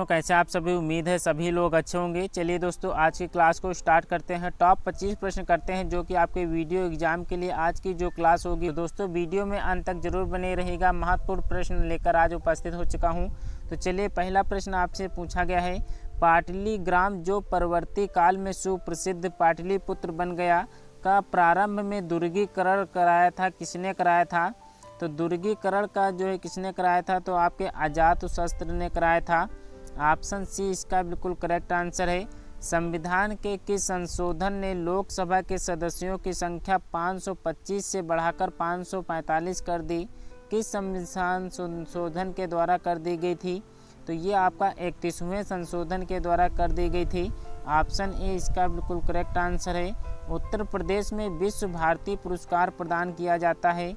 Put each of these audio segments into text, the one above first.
दोस्तों, कैसे आप सभी। उम्मीद है सभी लोग अच्छे होंगे। चलिए दोस्तों, आज की क्लास को स्टार्ट करते हैं। टॉप 25 प्रश्न करते हैं जो कि आपके वीडियो एग्जाम के लिए आज की जो क्लास होगी। तो दोस्तों, वीडियो में अंत तक जरूर बने रहेगा। महत्वपूर्ण प्रश्न लेकर आज उपस्थित हो चुका हूं। तो चलिए, पहला प्रश्न आपसे पूछा गया है, पाटलीग्राम जो परवर्ती काल में सुप्रसिद्ध पाटलिपुत्र बन गया का प्रारंभ में दुर्गीकरण कराया था, किसने कराया था। तो दुर्गीकरण का जो है किसने कराया था, तो आपके अजातशत्रु ने कराया था। ऑप्शन सी इसका बिल्कुल करेक्ट आंसर है। संविधान के किस संशोधन ने लोकसभा के सदस्यों की संख्या 525 से बढ़ाकर 545 कर दी। किस संविधान संशोधन के द्वारा कर दी गई थी, तो ये आपका 31वें संशोधन के द्वारा कर दी गई थी। ऑप्शन ए इसका बिल्कुल करेक्ट आंसर है। उत्तर प्रदेश में विश्व भारती पुरस्कार प्रदान किया जाता है।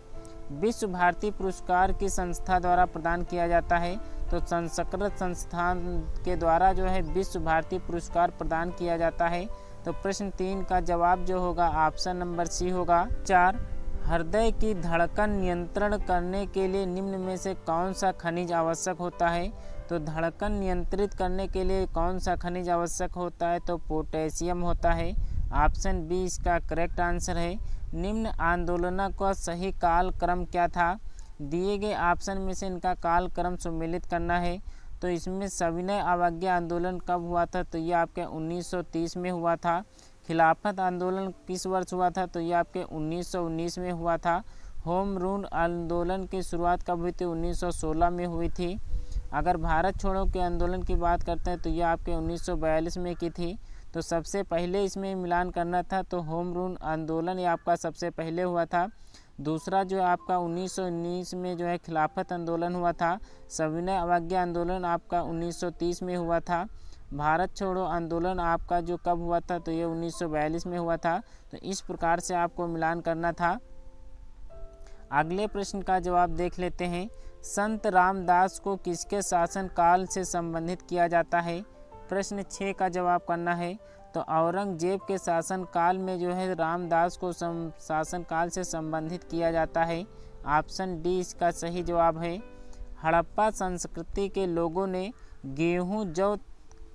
विश्व भारती पुरस्कार की संस्था द्वारा प्रदान किया जाता है। तो संस्कृत संस्थान के द्वारा जो है विश्व भारती पुरस्कार प्रदान किया जाता है। तो प्रश्न 3 का जवाब जो होगा ऑप्शन नंबर सी होगा। 4, हृदय की धड़कन नियंत्रण करने के लिए निम्न में से कौन सा खनिज आवश्यक होता है। तो धड़कन नियंत्रित करने के लिए कौन सा खनिज आवश्यक होता है, तो पोटेशियम होता है। ऑप्शन बी इसका करेक्ट आंसर है। निम्न आंदोलनों का सही काल क्रम क्या था। दिए गए ऑप्शन में से इनका काल क्रम सम्मिलित करना है। तो इसमें सविनय अवज्ञा आंदोलन कब हुआ था, तो ये आपके 1930 में हुआ था। खिलाफत आंदोलन किस वर्ष हुआ था, तो ये आपके 1919 में हुआ था। होम रूल आंदोलन की शुरुआत कब हुई थी, 1916 में हुई थी। अगर भारत छोड़ो के आंदोलन की बात करते हैं तो ये आपके 1942 में की थी। तो सबसे पहले इसमें मिलान करना था, तो होम रूल आंदोलन ये आपका सबसे पहले हुआ था। दूसरा जो आपका 1919 में जो है खिलाफत आंदोलन हुआ था। सविनय अवज्ञा आंदोलन आपका 1930 में हुआ था। भारत छोड़ो आंदोलन आपका जो कब हुआ था, तो ये 1942 में हुआ था। तो इस प्रकार से आपको मिलान करना था। अगले प्रश्न का जवाब देख लेते हैं। संत रामदास को किसके शासन काल से संबंधित किया जाता है। प्रश्न 6 का जवाब करना है। तो औरंगजेब के शासन काल में जो है रामदास को शासन काल से संबंधित किया जाता है। ऑप्शन डी इसका सही जवाब है। हड़प्पा संस्कृति के लोगों ने गेहूं, जौ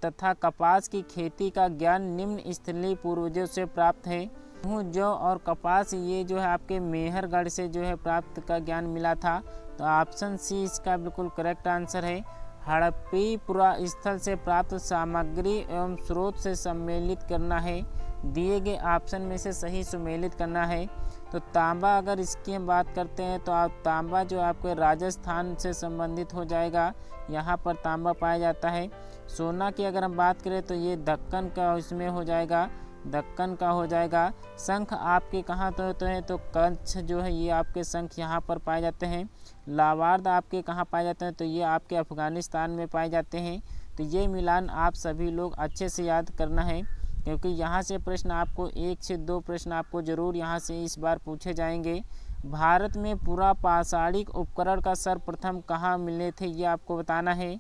तथा कपास की खेती का ज्ञान निम्न स्थलीय पूर्वजों से प्राप्त है। गेहूं, जौ और कपास ये जो है आपके मेहरगढ़ से जो है प्राप्त का ज्ञान मिला था। तो ऑप्शन सी इसका बिल्कुल करेक्ट आंसर है। हड़प्पी पुरा स्थल से प्राप्त सामग्री एवं स्रोत से सम्मिलित करना है। दिए गए ऑप्शन में से सही सम्मिलित करना है। तो तांबा, अगर इसकी हम बात करते हैं तो आप तांबा जो आपके राजस्थान से संबंधित हो जाएगा, यहाँ पर तांबा पाया जाता है। सोना की अगर हम बात करें तो ये दक्कन का इसमें हो जाएगा, दक्कन का हो जाएगा। शंख आपके कहाँ तो होते हैं, तो कच्छ जो है ये आपके शंख यहाँ पर पाए जाते हैं। लावार्द आपके कहाँ पाए जाते हैं, तो ये आपके अफगानिस्तान में पाए जाते हैं। तो ये मिलान आप सभी लोग अच्छे से याद करना है, क्योंकि यहाँ से प्रश्न आपको 1 से 2 प्रश्न आपको ज़रूर यहाँ से इस बार पूछे जाएंगे। भारत में पूरा पाषाणिक उपकरण का सर्वप्रथम कहाँ मिले थे, ये आपको बताना है।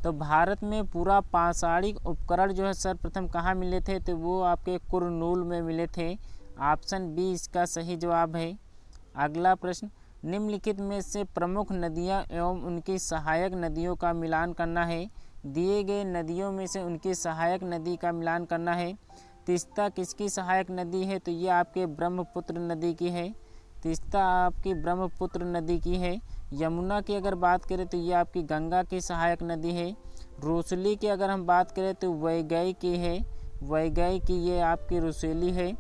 तो भारत में पूरा पाषाणिक उपकरण जो है सर्वप्रथम कहाँ मिले थे, तो वो आपके कुरनूल में मिले थे। ऑप्शन बी इसका सही जवाब है। अगला प्रश्न, निम्नलिखित में से प्रमुख नदियाँ एवं उनकी सहायक नदियों का मिलान करना है। दिए गए नदियों में से उनकी सहायक नदी का मिलान करना है। तीस्ता किसकी सहायक नदी है, तो ये आपके ब्रह्मपुत्र नदी की है। तीस्ता आपकी ब्रह्मपुत्र नदी की है। यमुना की अगर बात करें तो ये आपकी गंगा की सहायक नदी है। रूसली की अगर हम बात करें तो वैगई की है, वैगई की ये आपकी रूसली है।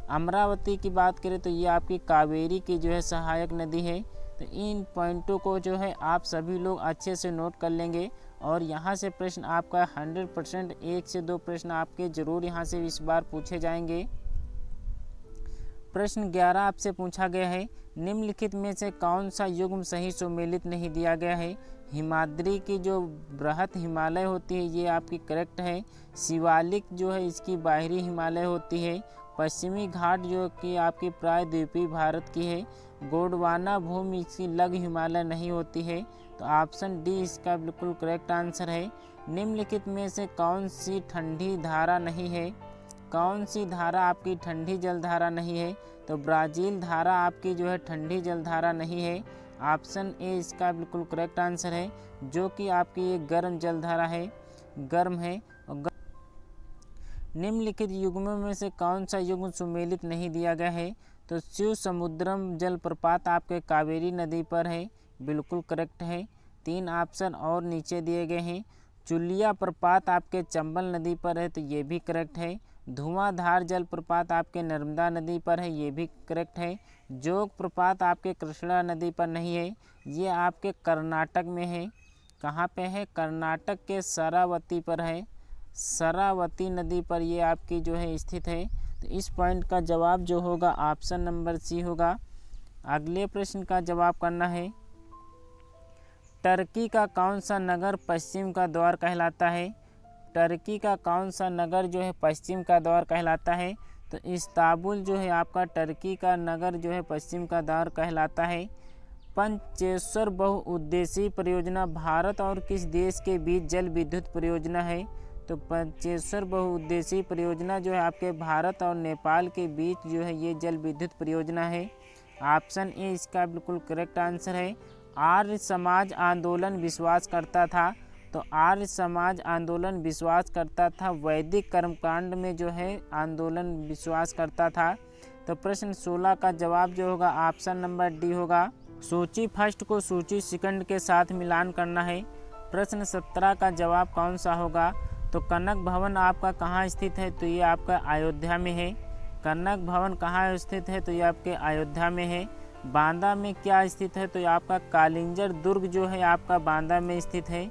अमरावती की बात करें तो ये आपकी कावेरी की जो है सहायक नदी है। तो इन पॉइंटों को जो है आप सभी लोग अच्छे से नोट कर लेंगे, और यहाँ से प्रश्न आपका 100% 1 से 2 प्रश्न आपके ज़रूर यहाँ से इस बार पूछे जाएंगे। प्रश्न 11 आपसे पूछा गया है, निम्नलिखित में से कौन सा युग्म सही सम्मिलित नहीं दिया गया है। हिमाद्री की जो बृहत हिमालय होती है ये आपकी करेक्ट है। शिवालिक जो है इसकी बाहरी हिमालय होती है। पश्चिमी घाट जो कि आपकी प्रायद्वीपीय भारत की है। गोंडवाना भूमि इसकी लघु हिमालय नहीं होती है। तो ऑप्शन डी इसका बिल्कुल करेक्ट आंसर है। निम्नलिखित में से कौन सी ठंडी धारा नहीं है, कौन सी धारा आपकी ठंडी जलधारा नहीं है, तो ब्राज़ील धारा आपकी जो है ठंडी जलधारा नहीं है। ऑप्शन ए इसका बिल्कुल करेक्ट आंसर है, जो कि आपकी एक गर्म जलधारा है, गर्म है। निम्नलिखित युग्मों में से कौन सा युग्म सुमेलित नहीं दिया गया है? तो शिव समुद्रम जलप्रपात आपके कावेरी नदी पर है, बिल्कुल करेक्ट है। 3 ऑप्शन और नीचे दिए गए हैं। चुलिया प्रपात आपके चंबल नदी पर है, तो ये भी करेक्ट है। धुआंधार जलप्रपात आपके नर्मदा नदी पर है, ये भी करेक्ट है। जोग प्रपात आपके कृष्णा नदी पर नहीं है, ये आपके कर्नाटक में है। कहाँ पे है? कर्नाटक के शरावती पर है, शरावती नदी पर ये आपकी जो है स्थित है। तो इस पॉइंट का जवाब जो होगा ऑप्शन नंबर सी होगा। अगले प्रश्न का जवाब करना है। टर्की का कौन सा नगर पश्चिम का द्वार कहलाता है? टर्की का कौन सा नगर जो है पश्चिम का द्वार कहलाता है? तो इस्तांबुल जो है आपका टर्की का नगर जो है पश्चिम का द्वार कहलाता है। पंचेश्वर बहुउद्देशीय परियोजना भारत और किस देश के बीच जल विद्युत परियोजना है? तो पंचेश्वर बहुउद्देशीय परियोजना जो है आपके भारत और नेपाल के बीच जो है ये जल विद्युत परियोजना है। ऑप्शन ए इसका बिल्कुल करेक्ट आंसर है। आर्य समाज आंदोलन विश्वास करता था, तो आर्य समाज आंदोलन विश्वास करता था वैदिक कर्मकांड में जो है आंदोलन विश्वास करता था। तो प्रश्न 16 का जवाब जो होगा ऑप्शन नंबर डी होगा। सूची फर्स्ट को सूची सेकंड के साथ मिलान करना है। प्रश्न 17 का जवाब कौन सा होगा? तो कनक भवन आपका कहाँ स्थित है? तो ये आपका अयोध्या में है। कनक भवन कहाँ स्थित है? तो ये आपके अयोध्या में है। बांदा में क्या स्थित है? तो ये आपका कालिंजर दुर्ग जो है आपका बांदा में स्थित है।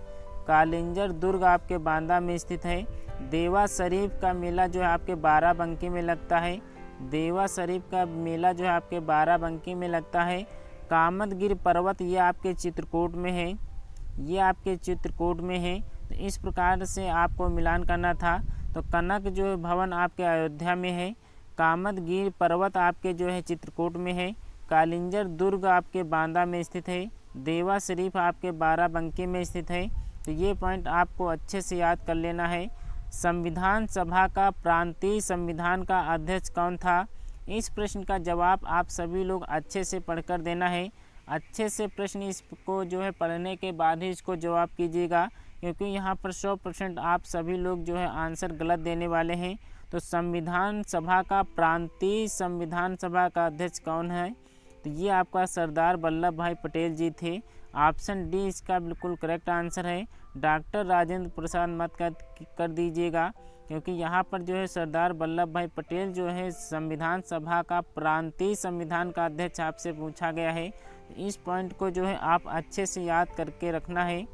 कालिंजर दुर्ग आपके बांदा में स्थित है। देवा शरीफ का मेला जो है आपके बाराबंकी में लगता है। देवा शरीफ का मेला जो है आपके बाराबंकी में लगता है। कामदगिरि पर्वत ये आपके चित्रकूट में है, ये आपके चित्रकूट में है। तो इस प्रकार से आपको मिलान करना था। तो कनक जो भवन आपके अयोध्या में है, कामदगिरि पर्वत आपके जो है चित्रकूट में है, कालिंजर दुर्ग आपके बांदा में स्थित है, देवा शरीफ आपके बाराबंकी में स्थित है। तो ये पॉइंट आपको अच्छे से याद कर लेना है। संविधान सभा का प्रांतीय संविधान का अध्यक्ष कौन था? इस प्रश्न का जवाब आप सभी लोग अच्छे से पढ़कर देना है। अच्छे से प्रश्न इसको जो है पढ़ने के बाद ही इसको जवाब कीजिएगा, क्योंकि यहाँ पर 100% आप सभी लोग जो है आंसर गलत देने वाले हैं। तो संविधान सभा का प्रांतीय संविधान सभा का अध्यक्ष कौन है? तो ये आपका सरदार वल्लभ भाई पटेल जी थे। ऑप्शन डी इसका बिल्कुल करेक्ट आंसर है। डॉक्टर राजेंद्र प्रसाद मत कर दीजिएगा, क्योंकि यहाँ पर जो है सरदार वल्लभ भाई पटेल जो है संविधान सभा का प्रांतीय संविधान का अध्यक्ष आपसे पूछा गया है। इस पॉइंट को जो है आप अच्छे से याद करके रखना है।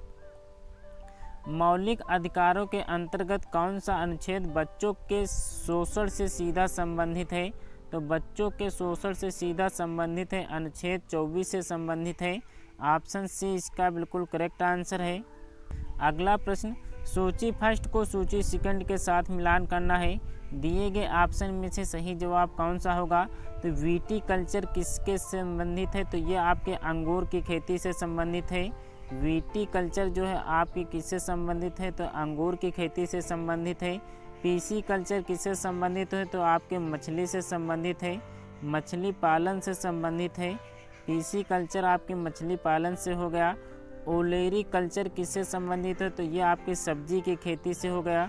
मौलिक अधिकारों के अंतर्गत कौन सा अनुच्छेद बच्चों के शोषण से सीधा संबंधित है? तो बच्चों के शोषण से सीधा संबंधित है, अनुच्छेद 24 से संबंधित है। ऑप्शन सी इसका बिल्कुल करेक्ट आंसर है। अगला प्रश्न, सूची फर्स्ट को सूची सेकंड के साथ मिलान करना है। दिए गए ऑप्शन में से सही जवाब कौन सा होगा? तो वीटी कल्चर किसके संबंधित है? तो ये आपके अंगूर की खेती से संबंधित है। वीटी कल्चर जो है आपकी किससे संबंधित है? तो अंगूर की खेती से संबंधित है। पीसी कल्चर किससे संबंधित है? तो आपके मछली से संबंधित है, मछली पालन से संबंधित है। पीसी कल्चर आपके मछली पालन से हो गया। ओलेरी कल्चर किससे संबंधित है? तो ये आपकी सब्जी की खेती से हो गया,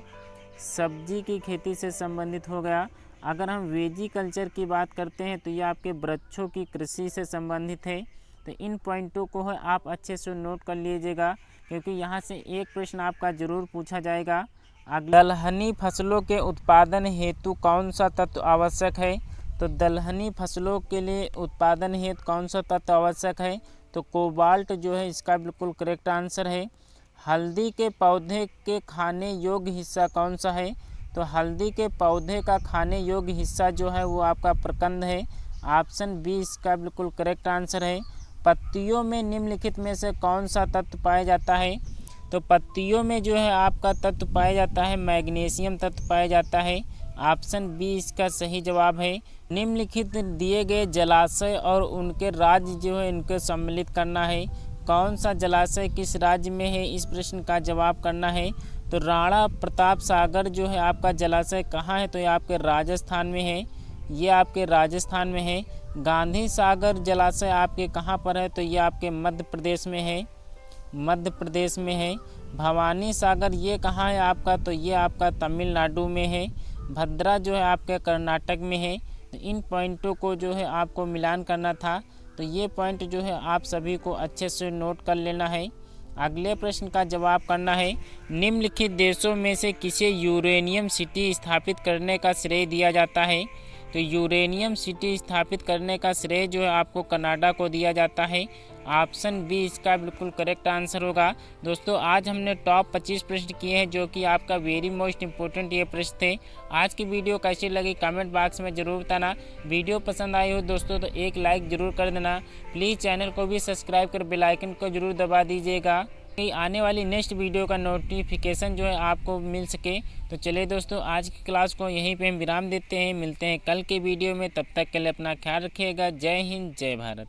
सब्जी की खेती से संबंधित हो गया। अगर हम वेजी कल्चर की बात करते हैं तो ये आपके वृक्षों की कृषि से संबंधित है। तो इन पॉइंटों को है आप अच्छे से नोट कर लीजिएगा, क्योंकि यहाँ से एक प्रश्न आपका जरूर पूछा जाएगा। दलहनी फसलों के उत्पादन हेतु कौन सा तत्व आवश्यक है? तो दलहनी फसलों के लिए उत्पादन हेतु कौन सा तत्व आवश्यक है? तो कोबाल्ट जो है इसका बिल्कुल करेक्ट आंसर है। हल्दी के पौधे के खाने योग्य हिस्सा कौन सा है? तो हल्दी के पौधे का खाने योग्य हिस्सा जो है वो आपका प्रकंद है। ऑप्शन बी इसका बिल्कुल करेक्ट आंसर है। पत्तियों में निम्नलिखित में से कौन सा तत्व पाया जाता है? तो पत्तियों में जो है आपका तत्व पाया जाता है मैग्नीशियम तत्व पाया जाता है। ऑप्शन बी इसका सही जवाब है। निम्नलिखित दिए गए जलाशय और उनके राज्य जो है इनको सम्मिलित करना है। कौन सा जलाशय किस राज्य में है, इस प्रश्न का जवाब करना है। तो राणा प्रताप सागर जो है आपका जलाशय कहाँ है? तो ये आपके राजस्थान में है, ये आपके राजस्थान में है। गांधी सागर जलाशय आपके कहाँ पर है? तो ये आपके मध्य प्रदेश में है, मध्य प्रदेश में है। भवानी सागर ये कहाँ है आपका? तो ये आपका तमिलनाडु में है। भद्रा जो है आपके कर्नाटक में है। तो इन पॉइंटों को जो है आपको मिलान करना था, तो ये पॉइंट जो है आप सभी को अच्छे से नोट कर लेना है। अगले प्रश्न का जवाब करना है, निम्नलिखित देशों में से किसे यूरेनियम सिटी स्थापित करने का श्रेय दिया जाता है? तो यूरेनियम सिटी स्थापित करने का श्रेय जो है आपको कनाडा को दिया जाता है। ऑप्शन बी इसका बिल्कुल करेक्ट आंसर होगा। दोस्तों आज हमने टॉप 25 प्रश्न किए हैं, जो कि आपका वेरी मोस्ट इंपॉर्टेंट ये प्रश्न थे। आज की वीडियो कैसी लगी कमेंट बॉक्स में ज़रूर बताना। वीडियो पसंद आई हो दोस्तों तो एक लाइक ज़रूर कर देना। प्लीज़ चैनल को भी सब्सक्राइब कर बेल आइकन को ज़रूर दबा दीजिएगा कि आने वाली नेक्स्ट वीडियो का नोटिफिकेशन जो है आपको मिल सके। तो चलिए दोस्तों आज की क्लास को यहीं पे हम विराम देते हैं। मिलते हैं कल के वीडियो में, तब तक के लिए अपना ख्याल रखिएगा। जय हिंद, जय भारत।